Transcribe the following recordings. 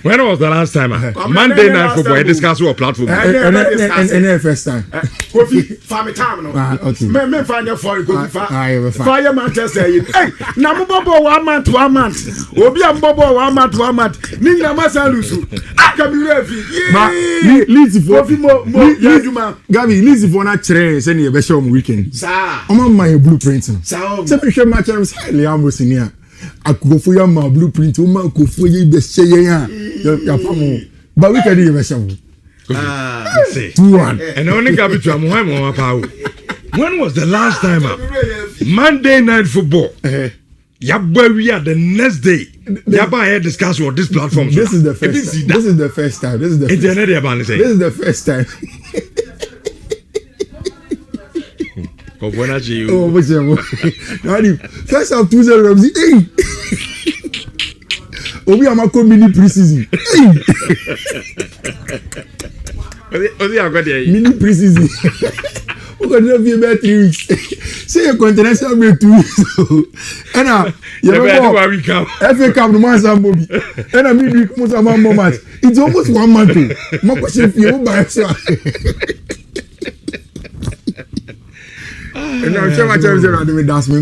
When was the last time? Monday night football. I discuss what platform. And first time. Kofi, family time no. Okay. Me find your for Kofi. Fire Manchester. Hey, na mo bobo 1 month 1 month. Obi am bobo 1 month 1 month. Ni na masa lusu. Aka bi refi. Ma Leeds for Kofi mo yaduma. Gabi Leeds for na chere say na be show on weekend. Sa. Omo my blueprint no. Sa. Say me hwe match am say Liam Senior. Akufo ya ma blueprint o ma akufo ye be hye ye ya pamo. But we can do be show. See. 2-1. And only Gabi to am when was the last time Monday night football? Yabba we are the next day. Yabba I discuss on this platform. This is the first time. This is the first time. This is the first time. Oh, what's your first of 2-0 Ramsey. Obi amako mini preseason. Mini preseason. We got to be about 3 weeks. Say a continental break 2 weeks. And you know, FA Cup no man some movie. And I mean, match. It's almost 1 month. My question for you by so. And I'm sure my time is around with that. We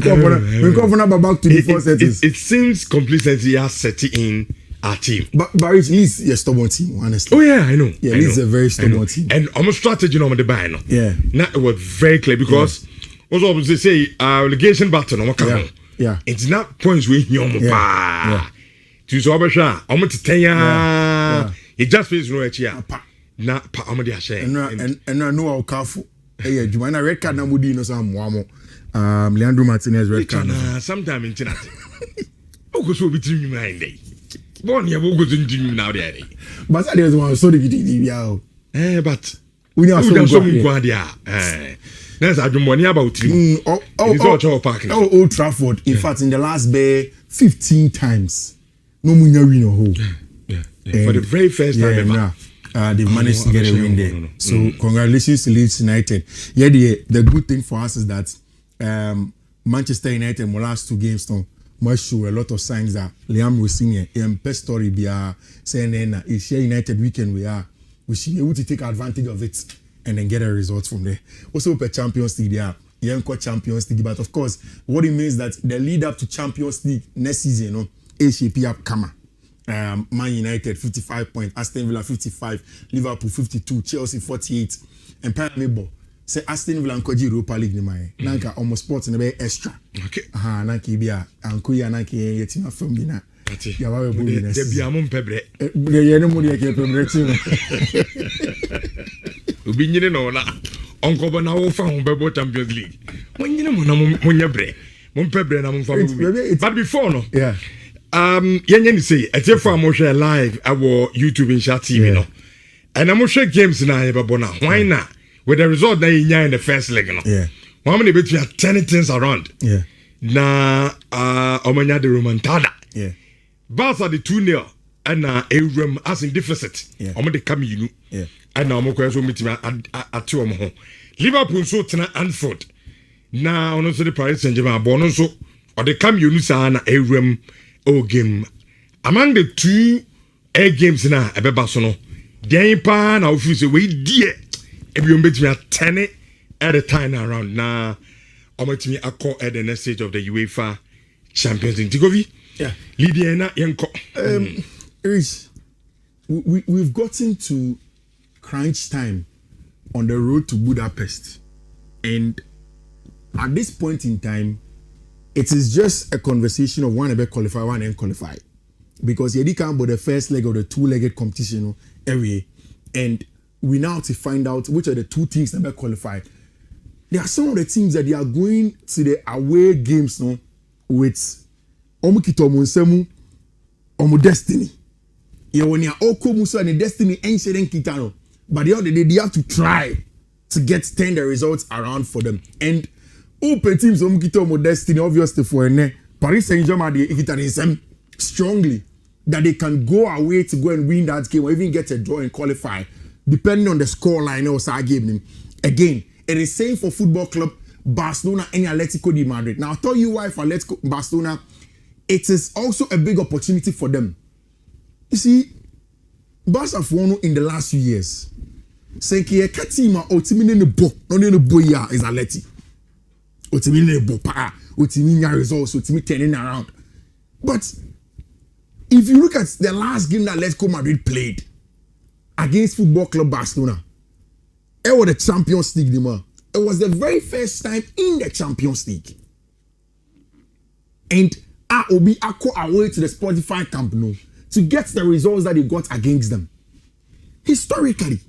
come from back to the first settings. It seems complacency has set in our team. But it's Leeds a stubborn team, honestly. Oh yeah, I know. Yeah, Leeds a very stubborn team. And almost strategy on the buy, no. Yeah. Now it was very clear because also obviously say relegation battle no come. Yeah. It's not points we hear on pa. To so obasha, almost 10 years. It just feels no here. Na pa almost dey share. And I know how careful. Hey, Jumana red card na mudi no some wamo. Leandro Martinez red card. Sometime in China. O go so between you mind day. Born here go to you now there. But that is one so the video. But we are so good there. There's a money about you. Old Trafford. In fact, in the last 15 times, no munya win or hold. For the very first time ever. They've managed to get a win there. No. So congratulations to Leeds United. Yeah, the good thing for us is that Manchester United in the last 2 games must show a lot of signs that Liam was senior. Best story be saying it's United weekend we should be able to take advantage of it and then get a result from there. Also per Champions League there. Champions League, but of course, what it means that the lead up to Champions League next season, ACP upcomer. Man United 55 points, Aston Villa 55, Liverpool 52, Chelsea 48, and Paramable. Say Aston Villa and Koji Europa League ni mai. Nanka almost sports in a way extra. Okay. Nanki bia ankuya nanki yetima from bina. Ya wawe budi na. De bia mum pebre. De yene mu de ke pebre team. Obi nyine no na. Onko bo na wo fa ho bebo Champions League. Mo nyine mo na mo nyebre. Mum pebre na mum fa bo. But before no. Yeah. Yenye ni say ete for mo share live our YouTube and chat TV no. And I'm share games na e bebo na. Why na? With the result that you in the first leg no. Yeah. How many bet you are 10 things around? Yeah. Na omanya the remontada. Yeah. Barca the 2-0 and Abraham as in deficit. Yeah. Omo de come you. Yeah. And now omo kweso meeting at two omo ho. Liverpool so tena Anfield. Na ono so the Paris Saint-Germain bono so or the come you sa na Abraham game. Among the 2 air games na ebeba so no. Den pa na ofi say we die ebi betimi atene at a time around na omatimi akọ at the next stage of the UEFA Champions League. Tigovi? Yeah. Lydia na yenko. We've gotten to crunch time on the road to Budapest. And at this point in time, it is just a conversation of one ever qualify, one end qualify. Because you can't but the first leg of the 2-legged competition every year. And we now to find out which are the 2 teams that will qualify. There are some of the teams that they are going to the away games no, with Omukito Monsemu, Omo Destiny. Yeah, when you're all Musa and the Destiny ain't saying Kitano. But the other day, they have to try to turn the results around for them. And open teams Omukito Omo Destiny, obviously for Paris Saint-Germain, they Kitano strongly that they can go away to go and win that game or even get a draw and qualify. Depending on the score line or side game. Again, it is same for football club Barcelona and Atletico de Madrid. Now, I'll tell you why for Atletico Barcelona, it is also a big opportunity for them. You see, Barca for in the last few years, say ki team ultimately the bo, no the boya is Atleti. Ultimately the bo pa, ultimately results, ultimately turning around. But if you look at the last game that Atletico Madrid played against Football Club Barcelona, it was the Champions League, it was the very first time in the Champions League. And Obi Ako away to the Spotify Camp Nou to get the results that he got against them. Historically,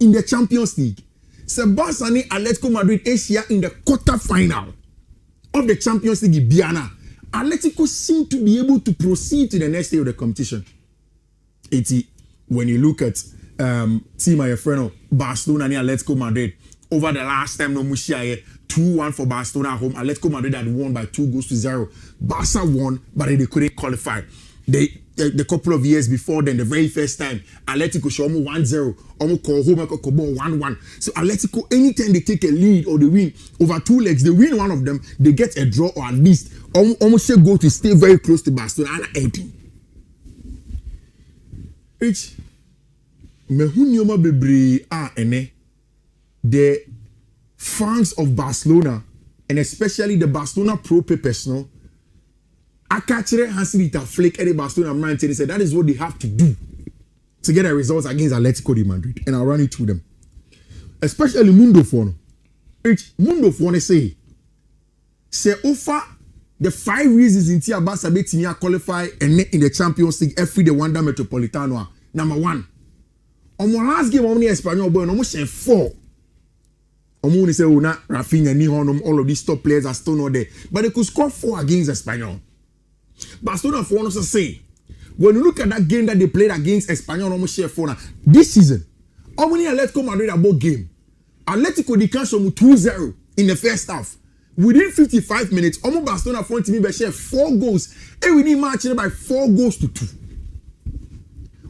in the Champions League, Sebastian Atletico Madrid Asia in the quarter-final of the Champions League in Biana. Atletico seemed to be able to proceed to the next stage of the competition. When you look at team my friend Barcelona and Atletico Madrid over the last time no Mushia 2-1 for Barcelona at home. Atletico Madrid had won by 2-0. Barca won, but they couldn't qualify. The couple of years before then, the very first time, Atletico show 1-0, almost call home 1-1. So Atletico, anytime they take a lead or they win over 2 legs, they win one of them, they get a draw or at least almost a goal to stay very close to Barcelona 18. Which mehunioma bebre ene the fans of Barcelona and especially the Barcelona pro papers no akachere Hansita Flick and the Barcelona man they said that is what they have to do to get the results against Atletico de Madrid, and I'll run it through them. Especially Mundo Fono. Mundo Fono say offer the 5 reasons in Tia Barca betting qualify and in the Champions League every the Wanda Metropolitano. Number 1. On my last game on the Espanyol boy, almost 4. Only say na Rafinha, Nhyira, all of these top players are still not there, but they could score 4 against Espanyol. Barcelona for one also say, when you look at that game that they played against Espanyol, almost share 4 this season. How many Atletico Madrid about game? Atletico they cash 2-0 in the first half. Within 55 minutes, almost Barcelona for team share 4 goals, and we need match by 4 goals to 2.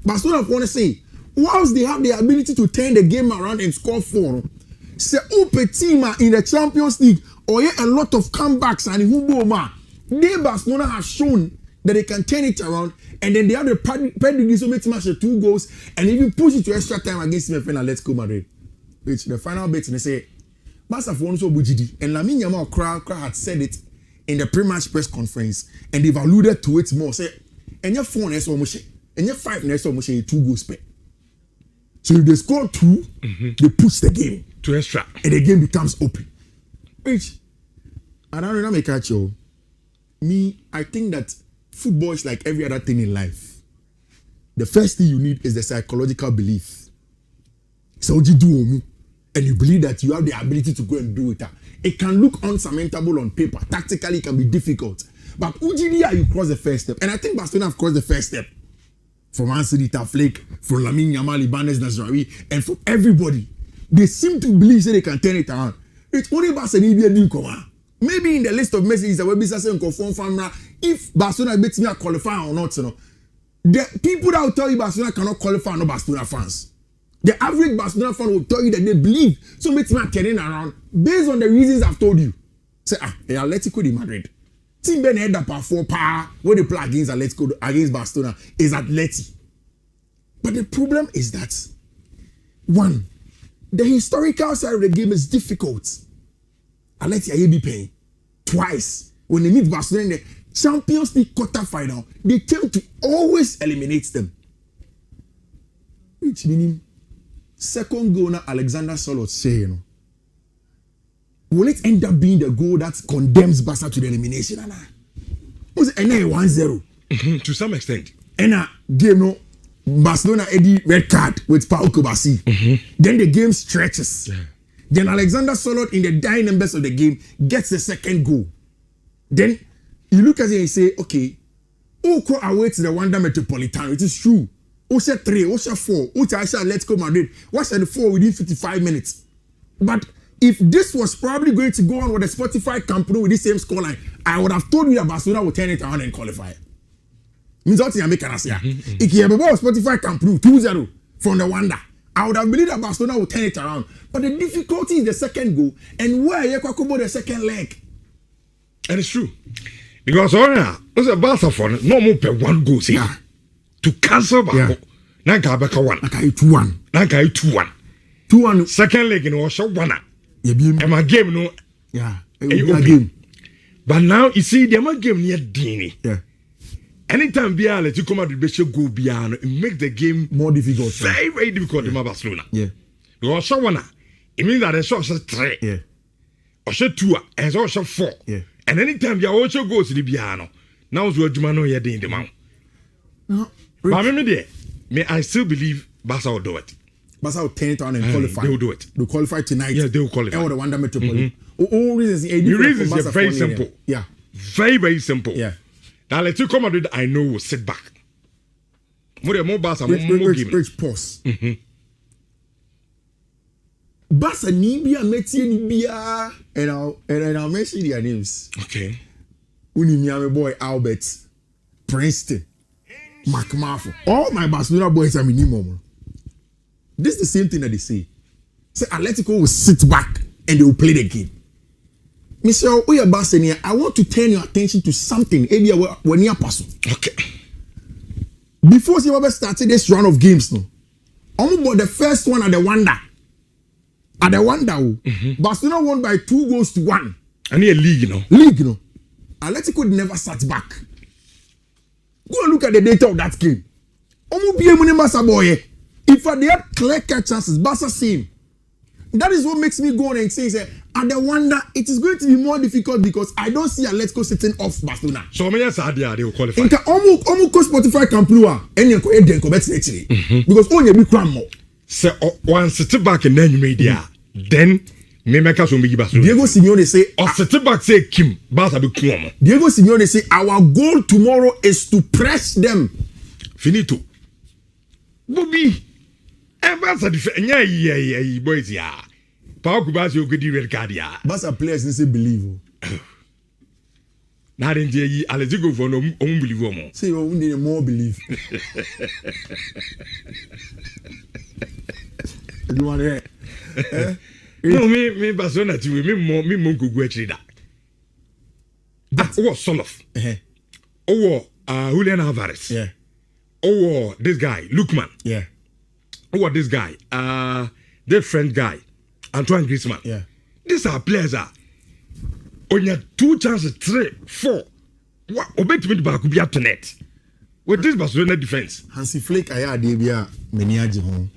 Barcelona for one say, whilst they have the ability to turn the game around and score 4. Say open team in the Champions League or a lot of comebacks and they Barcelona has shown that they can turn it around, and then they have the pedigree to make match 2 goals and even push it to extra time against my friend Atletico Madrid. Which the final bit they say Barca for one so bujidi, and Lamine Yamal crowd had said it in the pre-match press conference, and they've alluded to it more. Say and your 4 next almost and your 5 next almost 2 goals per. So if they score 2, they push the game to extra, and the game becomes open. Which I don't know, make catch you. Me, I think that football is like every other thing in life. The first thing you need is the psychological belief. So you do, and you believe that you have the ability to go and do it. It can look unsurmountable on paper. Tactically, it can be difficult. But Ujidia, you cross the first step, and I think Barcelona have crossed the first step. From Hansita Flick, from Lamine Yamal, Ibanez Nazraoui, and from everybody. They seem to believe that they can turn it around. It's only Barcelona new come. Maybe in the list of messages that will be saying confirm if Barcelona beats me qualify or not, the people that will tell you Barcelona cannot qualify are not Barcelona fans. The average Barcelona fan will tell you that they believe so beats me turning around based on the reasons I've told you. Say Atletico de Madrid. Team Ben head up 4 power when they play against Atletico against Barcelona is Atleti. But the problem is that 1, the historical side of the game is difficult. Atleti are be paying twice when they meet Barcelona in the Champions League quarter-final. They tend to always eliminate them. Which meaning, second goal now Alexander Sørloth say, will it end up being the goal that condemns Barca to the elimination? Was it 1-0? To some extent. And game Barcelona Eddie red card with Paul Kobasi. Then the game stretches. Yeah. Then Alexander Sørloth in the dying numbers of the game gets the second goal. Then you look at it and say, okay, Oko awaits the Wanda Metropolitano. It is true. Osha 3, Osha 4, Osha Atletico Madrid. What's the 4 within 55 minutes? But if this was probably going to go on with a Spotify company with the same scoreline, I would have told you that Barcelona would turn it around and qualify. Means what you make us say. If you have a Spotify company 2-0 from the Wanda, I would have believed that Barcelona would turn it around. But the difficulty is the second goal and where you can the second leg. And it's true. Because Orna, was a Barca for no more per 1 goal. Yeah. to cancel back. Yeah. Nanka beka 1. Nanka 2-1. Nanka 2-1. 2-1. Second leg in was 1. Yeah, be my game no. Yeah. Game. But now you see the game near Dini. Yeah. Anytime Bia let you come out with Bishop go beyond, it make the game more difficult. Very, very difficult in Barcelona. Yeah. Because it means that they shot 3. Yeah. Or shot 2 and so shot 4. Yeah. And anytime you also go to the piano, now is what you know you're doing the man. No. But I still believe Barca will do it. Barca will turn it on and qualify. They will do it. They'll qualify tonight. Yeah, they will qualify. Or the Wanda Metropolitan. All reasons. The reasons are very simple. Yeah. Very, very simple. Yeah. Now let's come Madrid. I know will sit back. More Barca, more game. Pause. Barca Nibia Metie Nibia and I'll mention their names. Okay. Unimiame boy Albert, Princeton, McMaster. All my Barcelona boys are minimum. This is the same thing that they say. Say Atletico will sit back and they will play the game. Mr. Oya Barcelona, I want to turn your attention to something. When you pass. Okay. Before you ever started this round of games, no. Almost the first one at the Wanda. At the Wanda, Barcelona won by 2-1. And a league, you know. Atletico never sat back. Go and look at the data of that game. Almost be a boy. In fact, they had clear-cut chances. Barca same. That is what makes me go on and say, at the Wanda, it is going to be more difficult because I don't see Atletico sitting off Barcelona. So many years they will qualify. Inka almost Spotify can play and you can then come back actually because only be cram more. So one sit back and then you made then me make us be Barcelona. Diego Simeone say or sit back say Kim Barca be come. Diego Simeone say our goal tomorrow is to press them. Finito. Bobby. Barca yeah boys yeah. Pau Kubasi you could do red card yeah. Barca players say believe. Now then je Atletico for no unbelievable. Say you need more belief. You want it? No, me Barcelona to me more go actually that. That was Soloff. Julian Alvarez. Yeah. This guy, Lukman. Yeah. This guy, their friend guy, Antoine Griezmann. Yeah. These are players are on your 2 chances, 3, 4. What obey me back could be up to net. With this Barcelona defense. Hansi Flick Ayadebia Meniaji home.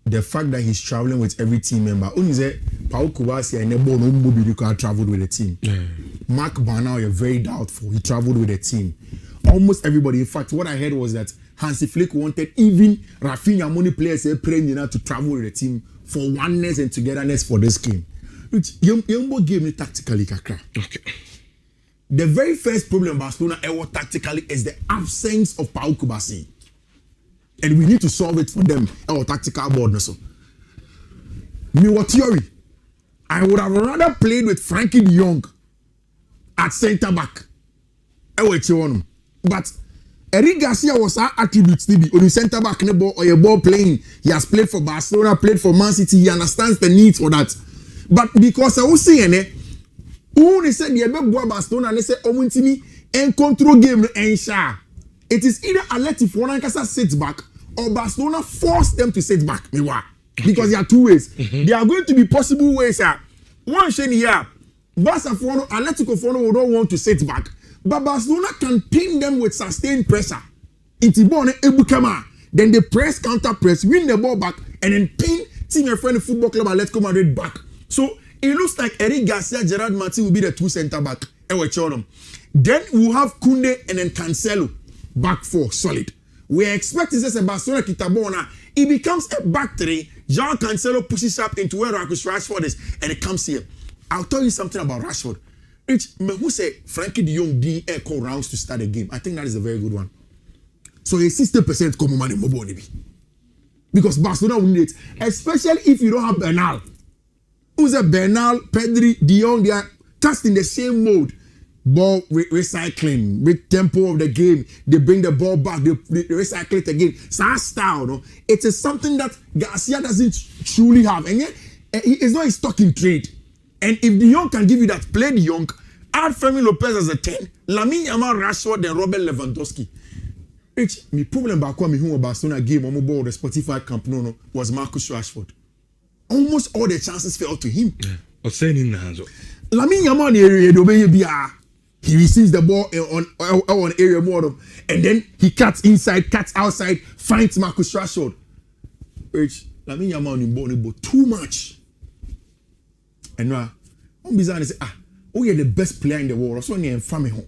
The fact that he's traveling with every team member. Only say Pau Kubasi and Nebo no Mobilica traveled with the team. Mark Barnau, you're very doubtful. He traveled with the team. Almost everybody. In fact, what I heard was that Hansi Flick wanted even Rafinha money players playing to travel with the team for oneness and togetherness for this game. Which Yumbo gave me tactically kakra. Okay. The very first problem Barcelona ever tactically is the absence of Pau Kubasi. And we need to solve it for them. Our tactical board. So, me what theory? I would have rather played with Frankie de Jong at centre back. But Eric Garcia was our attributes to be on the centre back or a ball playing. He has played for Barcelona, played for Man City. He understands the need for that. But because I was saying who they said the boy Barcelona and they say Omuntimi and control game and share. It is either Atletico Fonankasa sits back or Barcelona force them to sit back. Because there are 2 ways. There are going to be possible ways. One thing here, Barcelona, Atletico Fono don't want to sit back. But Barcelona can pin them with sustained pressure. Intibone Ebukama. Then they press, counter press, win the ball back, and then pin Team Your Friend Football Club and Atletico Madrid back. So it looks like Eric Garcia, Gerard Martin will be the 2 centre back. Then we'll have Koundé and then Cancelo back 4 solid. We are expecting this Barcelona Kitabona. It becomes a back 3. Jean Cancelo pushes up into where Rashford is, and it comes here. I'll tell you something about Rashford. Who say Frankie de Jong did echo rounds to start the game? I think that is a very good one. So a 60% common money Mobonibi. Because Barcelona will need it. Especially if you don't have Bernal. Who's a Bernal, Pedri, de Jong, they are cast in the same mode. Ball recycling, with tempo of the game. They bring the ball back, they recycle it again. It's style, no? It is something that Garcia doesn't truly have. And yet, it's not his stock in trade. And if De Jong can give you that, play De Jong, add Fermin Lopez as a 10, Lamine Yamal, Rashford, then Robert Lewandowski. Rich, my problem back when me who Barcelona game on board the Spotify Camp no was Marcus Rashford. Almost all the chances fell to him. Or saying in hands. Lamine Yamal area do be he receives the ball on area more and then he cuts inside, cuts outside, finds Marcus Rashford. Rich, Lamine Yamal in ball too much. And now, on bizarre say oh you're the best player in the world. So near family home.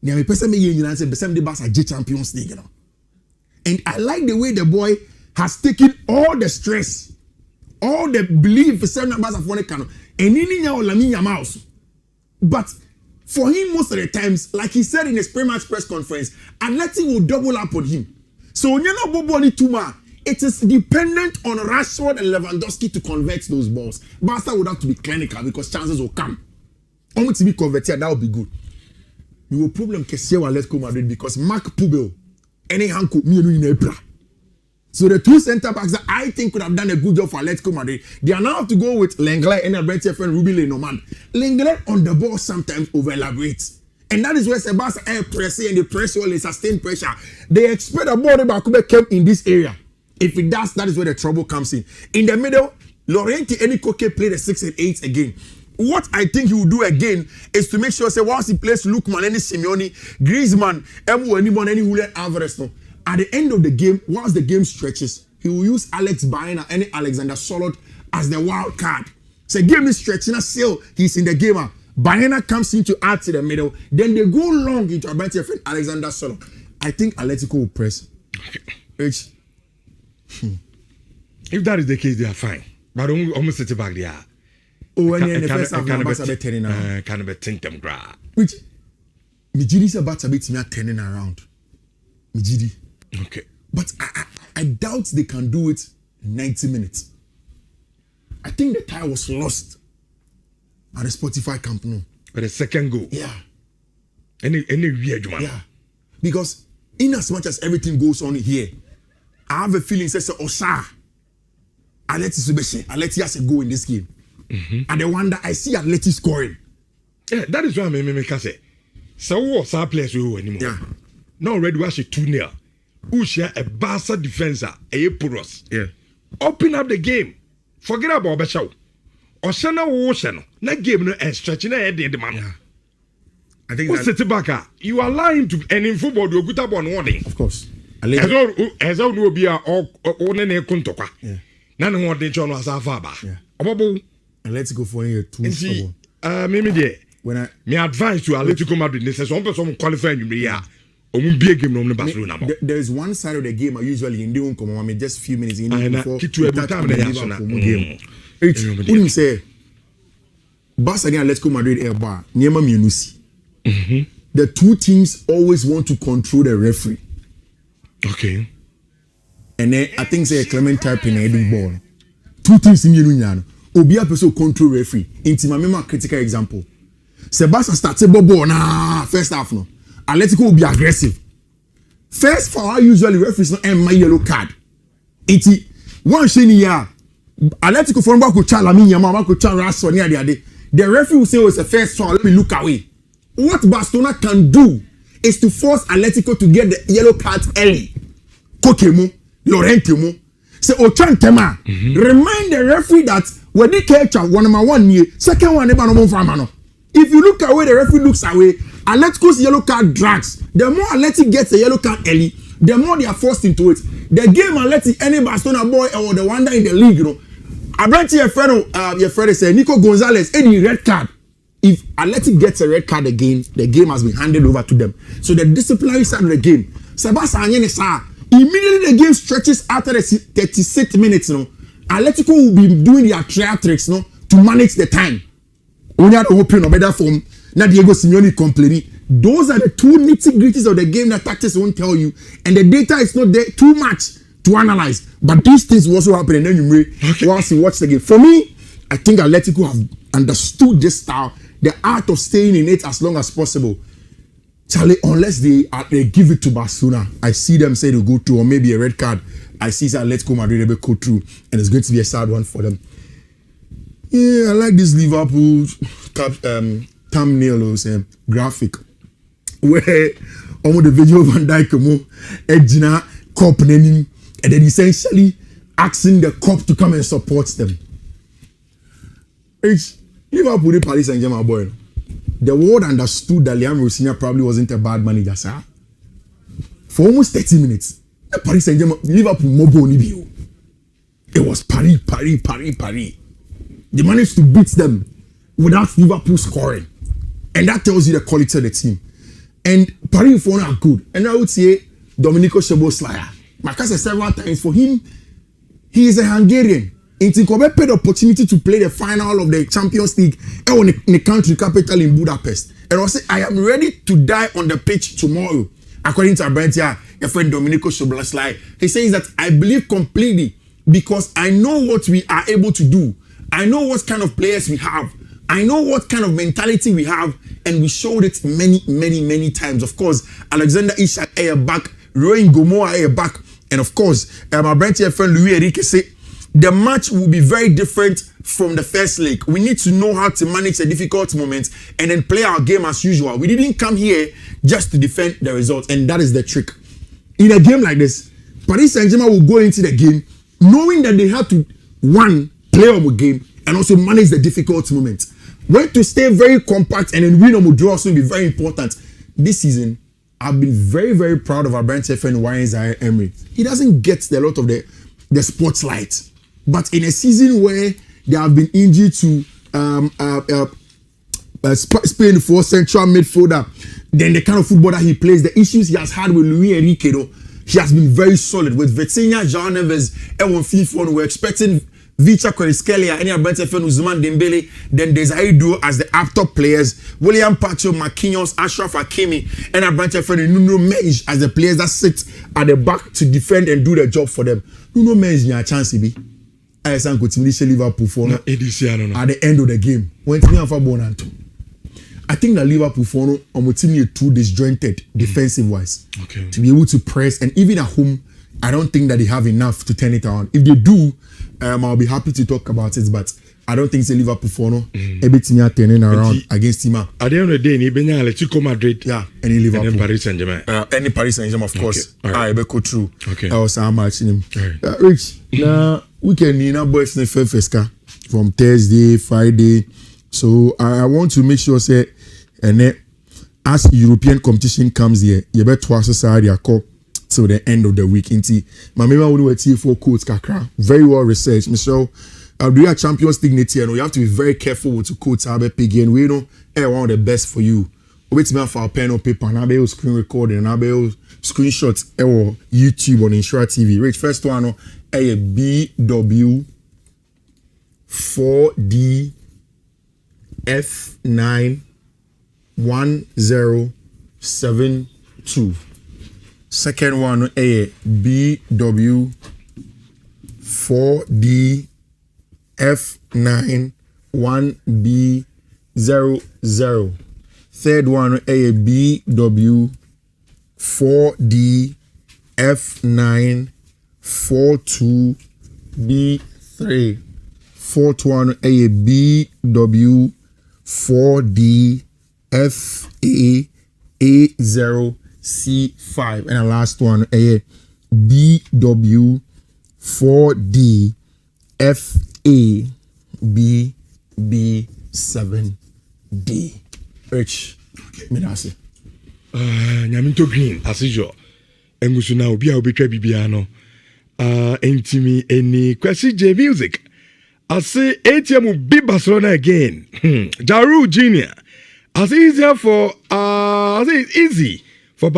Near me person me you say the same day Barca Champions League, you know. And I like the way the boy has taken all the stress, all the belief for certain numbers of one can. And in Lamine Yamal. But for him, most of the times, like he said in his pre-match press conference, Atletico will double up on him. So when you're not Boboni Tuma, it is dependent on Rashford and Lewandowski to convert those balls. Barca would have to be clinical because chances will come. Only to be converted, that would be good. We will problem Kessie with Atletico Madrid because Mark Pubel, any Hanko, me and April. So the two centre backs that I think could have done a good job for Atletico Madrid, they are now have to go with Lenglet and Alberti friend Ruben Lenormand. Lenglet on the ball sometimes over elaborates. And that is where Sebastian air pressing and the press all is sustained pressure. They expect the ball to come in this area. If it does, that is where the trouble comes in. In the middle, Laurenti Enikoke play the 6 and 8 again. What I think he will do again is to make sure, say, once he plays Lukman, any Simeone, Griezmann, anyone, any Julian Alvarez, no. At the end of the game, once the game stretches, he will use Alex Baena and Alexander Solot as the wild card. So game is stretching, still he's in the game. Baena comes in to add to the middle. Then they go long into Alberti friend Alexander Solot. I think Atletico will press. If that is the case, they are fine. But almost sit back there. Oh, and then the first half, numbers are turning around. Can be think gra. Which Mijidi is about to be turning around. Mijidi. Okay. But I doubt they can do it in 90 minutes. I think the tie was lost at the Spotify Camp Nou. But the second goal. Yeah. Any weird man. Yeah. Because in as much as everything goes on here, I have a feeling says Osha. Atleti has a goal in this game. Mm-hmm. And I wonder, I see Atleti scoring. Yeah, that is why I make say. So what's our players we anymore? Yeah. Now already was a 2-0. Who share a Barca defender, a Puros. Yeah. Open up the game. Forget about Bashao. Oshana Oshano. That game no stretching ahead in the man. Yeah. I think what's the back? You are lying to and in football you good up on warning. Of course. As all no be a or nene kuntoka. Yeah. None what they chono as a faba. Yeah. Obobo. And let's go for a 2. Mimi there. When I me advise to Atletico Madrid, they say one person qualify you here. Barcelona. There is one side of the game I usually in doing come on just few minutes in before game. When say Barca again Atletico Madrid air bar Niema Munusi. The two teams always want to control the referee. Okay. And then I think say Clement type in heading ball. Two teams in Union. Obia person control referee. Into my critical example. Sebastian started ball na first half no. Atletico will be aggressive. First foul usually referees not end my yellow card. Iti one shiny ya Atletico for back to Lamine Yamal to Rashford near the other. The referee will say it's a first foul. Let me look away. What Barcelona can do is to force Atletico to get the yellow card early. Kokemo, Laurenti say Ochantema. Remind the referee that when they catch one year, second one never no more. If you look away, the referee looks away. Atletico's yellow card drags. The more Atleti gets a yellow card early, the more they are forced into it. The game Atleti, any Barcelona boy or the one in the league, you know. Abrante your friend said Nico Gonzalez any red card. If Atleti gets a red card again, the game has been handed over to them. So the disciplinary side of the game, Sebastian immediately the game stretches after the 36 minutes. You know, Atletico will be doing their trial tricks, you know, to manage the time. When you are open or better form. Now Diego Simeone complaining. Those are the two nitty-gritties of the game that tactics won't tell you. And the data is not there too much to analyze. But these things will also happen and then you may once you watch the game. For me, I think Atletico have understood this style. The art of staying in it as long as possible. Charlie, unless they give it to Barcelona, I see them say they'll go through or maybe a red card. I see Atletico Madrid will go through and it's going to be a sad one for them. Yeah, I like this Liverpool thumbnail or graphic where almost the Virgil van Dijk mo Edina cup name, and then essentially asking the cup to come and support them. It's Liverpool the Paris Saint-Germain boy. The world understood that Liam Rosinha probably wasn't a bad manager, sir. For almost 30 minutes, the Paris Saint-Germain Liverpool mobile Nibio. It was Paris. They managed to beat them without Liverpool scoring. And that tells you the quality of the team. And Paris for are good. And I would say Domenico Szoboszlai. Like I said several times, for him, he is a Hungarian. And he got the opportunity to play the final of the Champions League in the country capital in Budapest. And I say, I am ready to die on the pitch tomorrow. According to Abentia, your friend Domenico Szoboszlai, he says that I believe completely because I know what we are able to do. I know what kind of players we have. I know what kind of mentality we have, and we showed it many times. Of course, Alexander Isak are back, Rowan Gomoa are back, and of course, my friend Louis Enrique say the match will be very different from the first leg. We need to know how to manage a difficult moment and then play our game as usual. We didn't come here just to defend the result, and that is the trick. In a game like this, Paris Saint-Germain will go into the game knowing that they have to, one, play on the game and also manage the difficult moment. When to stay very compact and then win or draw also will be very important. This season, I've been very proud of our brand friend Zaire Emery. He doesn't get a lot of the spotlight. But in a season where there have been injury to Spain for central midfielder, then the kind of football that he plays, the issues he has had with Luis Enrique, though, he has been very solid. With Vitinha, João Neves, Ewan Fiifi, we're expecting Vicha Kvaratskhelia, any Abrante Fen, Ousmane Dembele, then there's Aidu as the top players, William Pacho, Marquinhos, Ashraf Hakimi, and Abrante Fen, Nuno Mendes as the players that sit at the back to defend and do the job for them. Nuno Mendes, you have a chance to be. I sang Liverpool for at the end of the game. When I think that Liverpool for are too disjointed defensive wise to be able to press, and even at home, I don't think that they have enough to turn it around. If they do, I'll be happy to talk about it, but I don't think it's a Liverpool for everything are turning around against him. At the end of the day, ni benya Atletico Madrid, any Liverpool, and Paris Saint-Germain, any Paris Saint-Germain, of course. I be go through. I was how much in him. Rich, now weekend in our boys in the from Thursday, Friday. So I want to make sure say, and as European competition comes here, you better twice society call till the end of the week. Inti, my member will do a for coach kakra, very well researched. Michelle, do you have Champions League next year? No, you have to be very careful with the coach. Abe Pigin, we know one of the best for you. Wait me for a pen or paper, and Abe screen recording, and Abe screenshots or YouTube on Nhyira TV. Rich first one, a BW 4D F9 1072. Second one, a BW 4D F9 1B00. Third one, a BW 4D F9 42B3. Fourth one, a BW 4D FA A0C5. And the last one, a BW 4D FA BB7D. Rich, Midasi. Nyaminto Green, as usual. Engusuna Ubia Ubitra Bibiano. Intimi any question J music. I say ATM will beat Barcelona again. Jaru Jr. I say easier for I say it's easy for Barcelona.